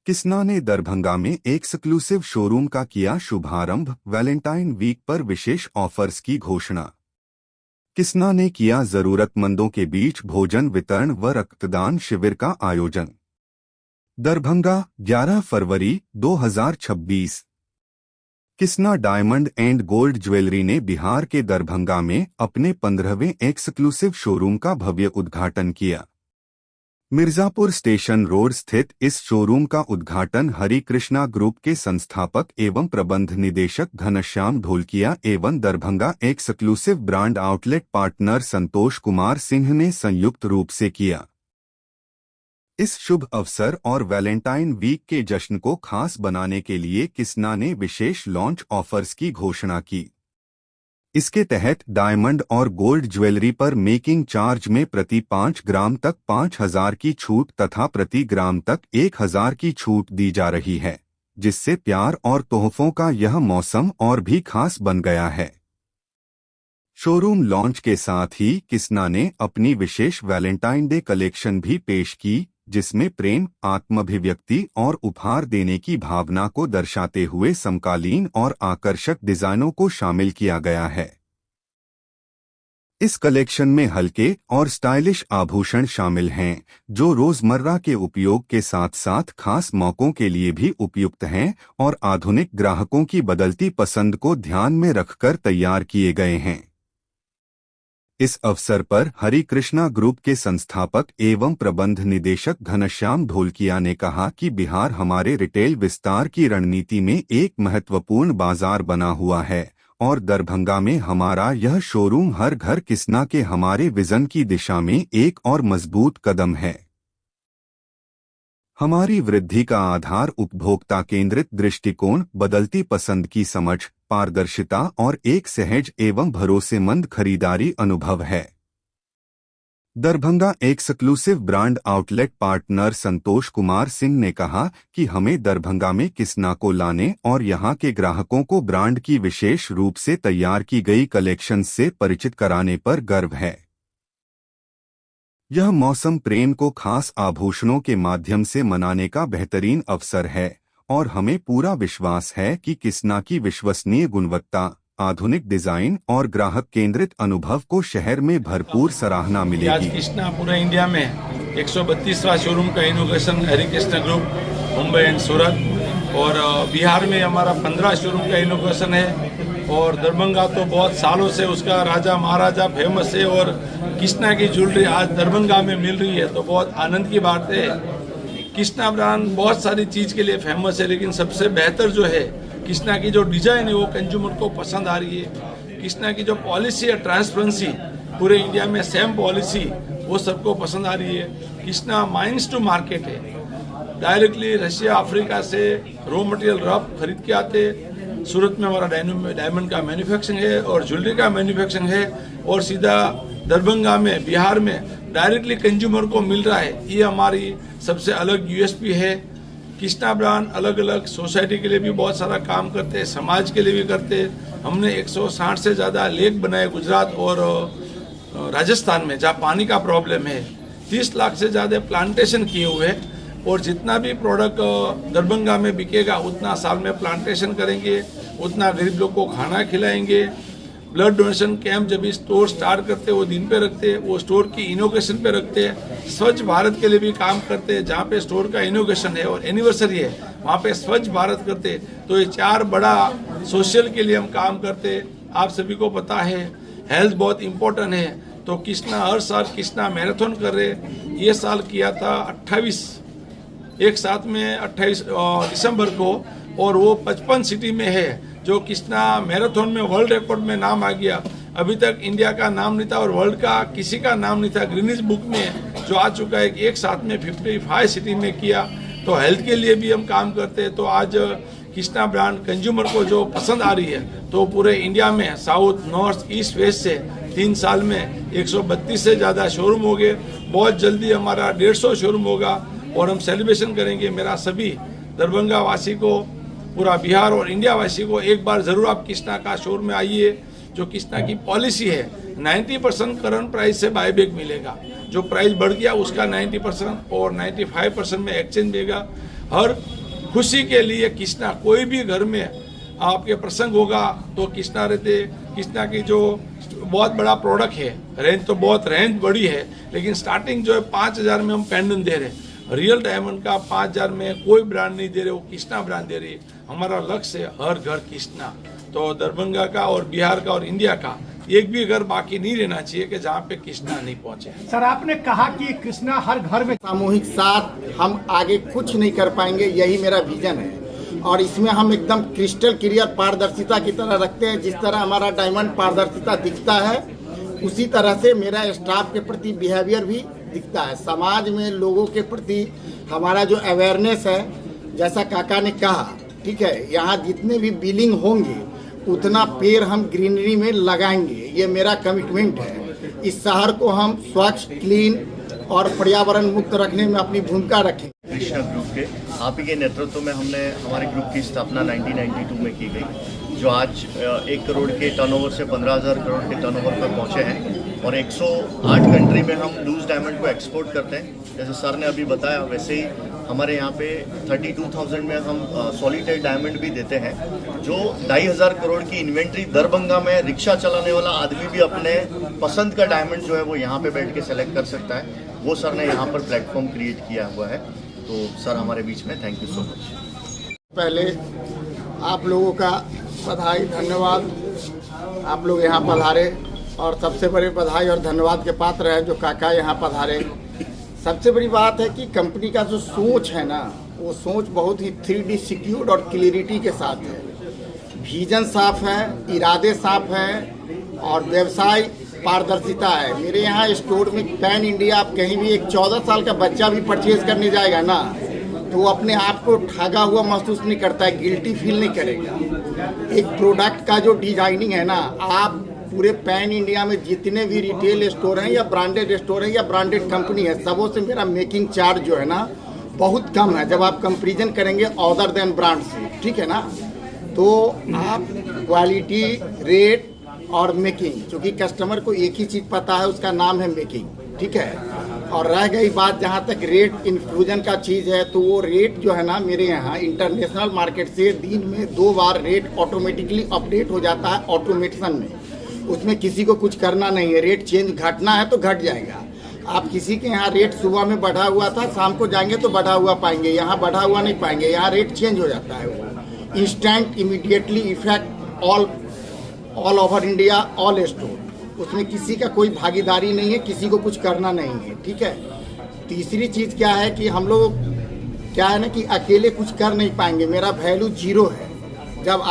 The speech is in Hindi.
किस्ना ने दरभंगा में एक्सक्लूसिव शोरूम का किया शुभारंभ। वैलेंटाइन वीक पर विशेष ऑफर्स की घोषणा। किस्ना ने किया जरूरतमंदों के बीच भोजन वितरण व रक्तदान शिविर का आयोजन। दरभंगा 11 फरवरी 2026। किस्ना डायमंड एंड गोल्ड ज्वेलरी ने बिहार के दरभंगा में अपने 15वें एक्सक्लूसिव शोरूम का भव्य उद्घाटन किया। मिर्जापुर स्टेशन रोड स्थित इस शोरूम का उद्घाटन हरि कृष्णा ग्रुप के संस्थापक एवं प्रबंध निदेशक घनश्याम ढोलकिया एवं Darbhanga exclusive brand outlet partner Santosh Kumar Singh ने संयुक्त रूप से किया। इस शुभ अवसर और वैलेंटाइन वीक के जश्न को खास बनाने के लिए किस्ना ने विशेष लॉन्च ऑफर्स की घोषणा की। इसके तहत डायमंड और गोल्ड ज्वेलरी पर मेकिंग चार्ज में प्रति 5 ग्राम तक 5,000 की छूट तथा प्रति ग्राम तक 1,000 की छूट दी जा रही है, जिससे प्यार और तोहफों का यह मौसम और भी खास बन गया है। शोरूम लॉन्च के साथ ही किस्ना ने अपनी विशेष वैलेंटाइन डे कलेक्शन भी पेश की, जिसमें प्रेम, आत्माभिव्यक्ति और उपहार देने की भावना को दर्शाते हुए समकालीन और आकर्षक डिजाइनों को शामिल किया गया है। इस कलेक्शन में हल्के और स्टाइलिश आभूषण शामिल हैं, जो रोजमर्रा के उपयोग के साथ साथ खास मौकों के लिए भी उपयुक्त हैं और आधुनिक ग्राहकों की बदलती पसंद को ध्यान में रखकर तैयार किए गए हैं। इस अवसर पर हरि कृष्णा ग्रुप के संस्थापक एवं प्रबंध निदेशक घनश्याम ढोलकिया ने कहा कि बिहार हमारे रिटेल विस्तार की रणनीति में एक महत्वपूर्ण बाजार बना हुआ है और दरभंगा में हमारा यह शोरूम हर घर किस्ना के हमारे विजन की दिशा में एक और मजबूत कदम है। हमारी वृद्धि का आधार उपभोक्ता केंद्रित दृष्टिकोण, बदलती पसंद की समझ, पारदर्शिता और एक सहज एवं भरोसेमंद खरीदारी अनुभव है। Darbhanga exclusive brand outlet partner Santosh Kumar Singh ने कहा कि हमें दरभंगा में किस्ना को लाने और यहां के ग्राहकों को ब्रांड की विशेष रूप से तैयार की गई कलेक्शन से परिचित कराने पर गर्व है। यह मौसम प्रेम को खास आभूषणों के माध्यम से मनाने का बेहतरीन अवसर है और हमें पूरा विश्वास है कि किस्ना की विश्वसनीय गुणवत्ता, आधुनिक डिजाइन और ग्राहक केंद्रित अनुभव को शहर में भरपूर सराहना मिलेगी। आज किस्ना पूरे इंडिया में 132वां शोरूम का inauguration Hari Krishna group Mumbai and Surat, और बिहार में हमारा 15 शोरूम का इनोग्रेशन है। और दरभंगा तो बहुत सालों से उसका राजा महाराजा फेमस है और किस्ना की ज्वेलरी आज दरभंगा में मिल रही है, तो बहुत आनंद की बात है। किस्ना ब्रांड बहुत सारी चीज़ के लिए फेमस है, लेकिन सबसे बेहतर जो है किस्ना की जो डिजाइन है वो कंज्यूमर को पसंद आ रही है। किस्ना की जो पॉलिसी है ट्रांसपेरेंसी, पूरे इंडिया में सेम पॉलिसी, वो सबको पसंद आ रही है। किस्ना माइंस टू मार्केट है, डायरेक्टली रशिया अफ्रीका से रॉ मटेरियल रफ खरीद के आते। सूरत में हमारा डायमंड का मैन्युफैक्चरिंग है और ज्वेलरी का मैन्युफैक्चरिंग है, और सीधा दरभंगा में बिहार में डायरेक्टली कंज्यूमर को मिल रहा है। ये हमारी सबसे अलग यूएसपी है। किस्ना ब्रांड अलग अलग सोसाइटी के लिए भी बहुत सारा काम करते हैं, समाज के लिए भी करते हैं। हमने 160 से ज़्यादा लेक बनाए गुजरात और राजस्थान में, जहाँ पानी का प्रॉब्लम है। 30 लाख से ज़्यादा प्लांटेशन किए हुए हैं, और जितना भी प्रोडक्ट दरभंगा में बिकेगा उतना साल में प्लांटेशन करेंगे, उतना गरीब लोग को खाना खिलाएंगे। ब्लड डोनेशन कैंप जब भी स्टोर स्टार्ट करते वो दिन पे रखते, वो स्टोर की इनोग्रेशन पे रखते हैं। स्वच्छ भारत के लिए भी काम करते हैं, जहाँ पे स्टोर का इनोग्रेशन है और एनिवर्सरी है वहाँ पे स्वच्छ भारत करते। तो ये 4 बड़ा सोशल के लिए हम काम करते। आप सभी को पता है हेल्थ बहुत इम्पोर्टेंट है, तो किस्ना हर साल किस्ना मैराथन कर रहे। ये साल किया था 28 दिसंबर को, और वो 55 सिटी में है, जो किस्ना मैराथन में वर्ल्ड रिकॉर्ड में नाम आ गया। अभी तक इंडिया का नाम नहीं था और वर्ल्ड का किसी का नाम नहीं था। गिनीज बुक में जो आ चुका है, एक साथ में 55 सिटी में किया। तो हेल्थ के लिए भी हम काम करते हैं। तो आज किस्ना ब्रांड कंज्यूमर को जो पसंद आ रही है, तो पूरे इंडिया में साउथ, नॉर्थ, ईस्ट, वेस्ट से 3 साल में 132 से ज़्यादा शोरूम हो गए। बहुत जल्दी हमारा 150 शोरूम होगा और हम सेलिब्रेशन करेंगे। मेरा सभी दरभंगा वासी को, पूरा बिहार और इंडिया वासी को एक बार ज़रूर आप किस्ना का शोरूम में आइए। जो कृष्णा की पॉलिसी है 90% करंट प्राइस से बायबैक मिलेगा, जो प्राइस बढ़ गया उसका 90% और 95% में एक्सचेंज मिलेगा। हर खुशी के लिए कृष्णा, कोई भी घर में आपके प्रसंग होगा तो कृष्णा रहते। कृष्णा की जो बहुत बड़ा प्रोडक्ट है, रेंज तो बहुत रेंज बड़ी है, लेकिन स्टार्टिंग जो है 5,000 में हम पेंडेंट दे रहे हैं। रियल डायमंड का 5,000 में कोई ब्रांड नहीं दे रहे, वो कृष्णा ब्रांड दे रही है। हमारा लक्ष्य है हर घर कृष्णा। तो दरभंगा का और बिहार का और इंडिया का एक भी घर बाकी नहीं रहना चाहिए कि जहाँ पे कृष्णा नहीं पहुंचे। सर, आपने कहा कि कृष्णा हर घर में सामूहिक साथ हम आगे कुछ नहीं कर पाएंगे, यही मेरा विजन है। और इसमें हम एकदम क्रिस्टल क्लियर पारदर्शिता की तरह रखते हैं। जिस तरह हमारा डायमंड पारदर्शिता दिखता है, उसी तरह से मेरा स्टाफ के प्रति बिहेवियर भी दिखता है। समाज में लोगों के प्रति हमारा जो अवेयरनेस है, जैसा काका ने कहा, ठीक है, यहाँ जितने भी बिलिंग होंगे उतना पेड़ हम ग्रीनरी में लगाएंगे, ये मेरा कमिटमेंट है। इस शहर को हम स्वच्छ, क्लीन और पर्यावरण मुक्त रखने में अपनी भूमिका रखें। कृष्णा ग्रुप के आप ही के नेतृत्व में हमने हमारे ग्रुप की स्थापना 1992 में की गई, जो आज 1 करोड़ के टर्नओवर से 15,000 करोड़ के टर्नओवर पर पहुंचे हैं। और 108 कंट्री में हम लूज डायमंड को एक्सपोर्ट करते हैं। जैसे सर ने अभी बताया, वैसे ही हमारे यहाँ पे 32,000 में हम सॉलिटेड डायमंड भी देते हैं, जो 2,500 करोड़ की इन्वेंट्री दरभंगा में रिक्शा चलाने वाला आदमी भी अपने पसंद का डायमंड जो है वो यहाँ पे बैठ के सेलेक्ट कर सकता है। वो सर ने यहाँ पर प्लेटफॉर्म क्रिएट किया हुआ है। तो सर हमारे बीच में, थैंक यू सो मच। पहले आप लोगों का बधाई, धन्यवाद। आप लोग यहाँ पधारे और सबसे बड़े बधाई और धन्यवाद के पात्र है जो काका यहाँ पधारे। सबसे बड़ी बात है कि कंपनी का जो सोच है ना, वो सोच बहुत ही 3D सिक्योर्ड और क्लियरिटी के साथ है। विजन साफ है, इरादे साफ है और व्यवसाय पारदर्शिता है। मेरे यहाँ स्टोर में पैन इंडिया, आप कहीं भी एक 14 साल का बच्चा भी परचेज करने जाएगा ना, तो वो अपने आप को ठगा हुआ महसूस नहीं करता है, गिल्टी फील नहीं करेगा। एक प्रोडक्ट का जो डिजाइनिंग है ना, आप पूरे पैन इंडिया में जितने भी रिटेल स्टोर हैं या ब्रांडेड स्टोर हैं या ब्रांडेड कंपनी है, सबों से मेरा मेकिंग चार्ज जो है ना बहुत कम है जब आप कंपेरिजन करेंगे अदर देन ब्रांड से, ठीक है ना। तो आप क्वालिटी, रेट और मेकिंग, क्योंकि कस्टमर को एक ही चीज़ पता है, उसका नाम है मेकिंग, ठीक है। और रह गई बात जहाँ तक रेट इंक्लूजन का चीज़ है, तो वो रेट जो है ना मेरे यहाँ इंटरनेशनल मार्केट से दिन में 2 बार रेट ऑटोमेटिकली अपडेट हो जाता है ऑटोमेटिसन में। उसमें किसी को कुछ करना नहीं है, रेट चेंज घटना है तो घट जाएगा। आप किसी के यहाँ रेट सुबह में बढ़ा हुआ था, शाम को जाएंगे तो बढ़ा हुआ पाएंगे, यहाँ बढ़ा हुआ नहीं पाएंगे। यहाँ रेट चेंज हो जाता है, वो instant immediately effect all over India, all store. उसमें किसी का कोई भागीदारी नहीं है, किसी को कुछ करना नहीं है, ठीक है। तीसरी चीज़ क्या है कि हम लोग क्या है ना कि अकेले कुछ कर नहीं पाएंगे, मेरा वैल्यू 0 है। जब